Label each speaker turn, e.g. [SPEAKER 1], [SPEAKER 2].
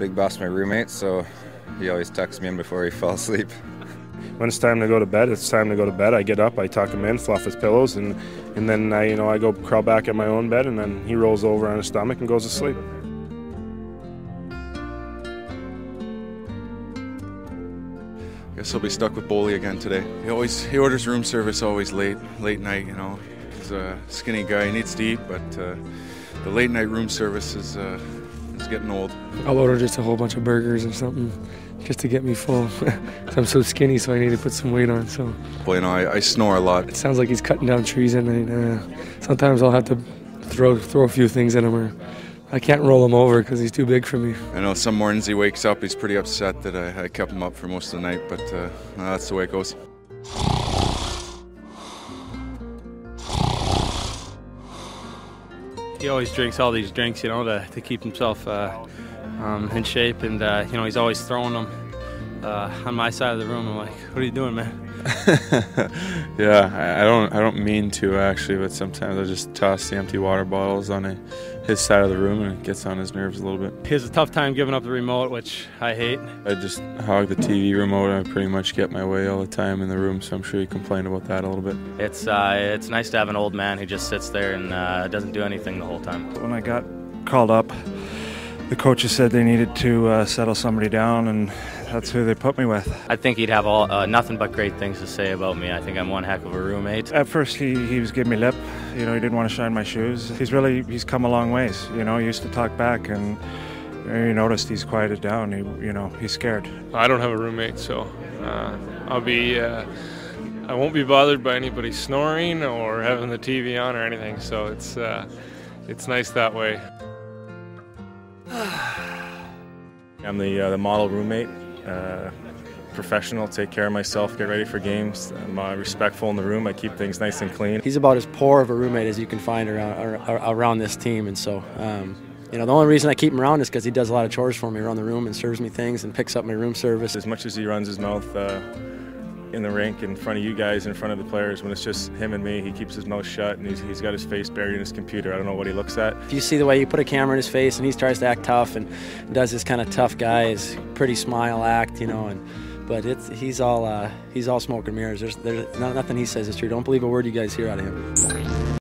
[SPEAKER 1] Big Boss, my roommate, so he always tucks me in before he falls asleep.
[SPEAKER 2] When it's time to go to bed, it's time to go to bed. I get up, I tuck him in, fluff his pillows, and then I go crawl back at my own bed, and then he rolls over on his stomach and goes to sleep.
[SPEAKER 3] Guess I'll be stuck with Boley again today. He orders room service always late night. He's a skinny guy. He needs to eat, but the late night room service is getting old.
[SPEAKER 4] I'll order just a whole bunch of burgers or something, just to get me full. I'm so skinny, so I need to put some weight on. So,
[SPEAKER 3] well, I snore a lot.
[SPEAKER 4] It sounds like he's cutting down trees at night. Sometimes I'll have to throw a few things at him, or I can't roll him over because he's too big for me.
[SPEAKER 3] I know some mornings he wakes up, he's pretty upset that I kept him up for most of the night, but that's the way it goes.
[SPEAKER 5] He always drinks all these drinks, to keep himself in shape, and he's always throwing them on my side of the room. I'm like, "What are you doing, man?"
[SPEAKER 6] Yeah, I don't mean to actually, but sometimes I just toss the empty water bottles on his side of the room, and it gets on his nerves a little bit.
[SPEAKER 5] He has a tough time giving up the remote, which I hate.
[SPEAKER 6] I just hog the TV remote. I pretty much get my way all the time in the room, so I'm sure you complained about that a little bit.
[SPEAKER 7] It's nice to have an old man who just sits there and doesn't do anything the whole time.
[SPEAKER 8] When I got called up, the coaches said they needed to settle somebody down, and that's who they put me with.
[SPEAKER 7] I think he'd have nothing but great things to say about me. I think I'm one heck of a roommate.
[SPEAKER 8] At first he was giving me lip, he didn't want to shine my shoes. He's come a long ways, he used to talk back, and you noticed he's quieted down. He's scared.
[SPEAKER 9] I don't have a roommate, so I won't be bothered by anybody snoring or having the TV on or anything, so it's nice that way.
[SPEAKER 2] I'm the model roommate, professional, take care of myself, get ready for games. I'm respectful in the room, I keep things nice and clean.
[SPEAKER 4] He's about as poor of a roommate as you can find around this team, and so the only reason I keep him around is because he does a lot of chores for me around the room and serves me things and picks up my room service.
[SPEAKER 2] As much as he runs his mouth in the rink in front of you guys, in front of the players, when it's just him and me, he keeps his mouth shut, and he's got his face buried in his computer. I don't know what he looks at.
[SPEAKER 4] If you see the way you put a camera in his face and he tries to act tough and does this kind of tough guy, his pretty smile act, but he's all smoke and mirrors. There's nothing he says is true. Don't believe a word you guys hear out of him.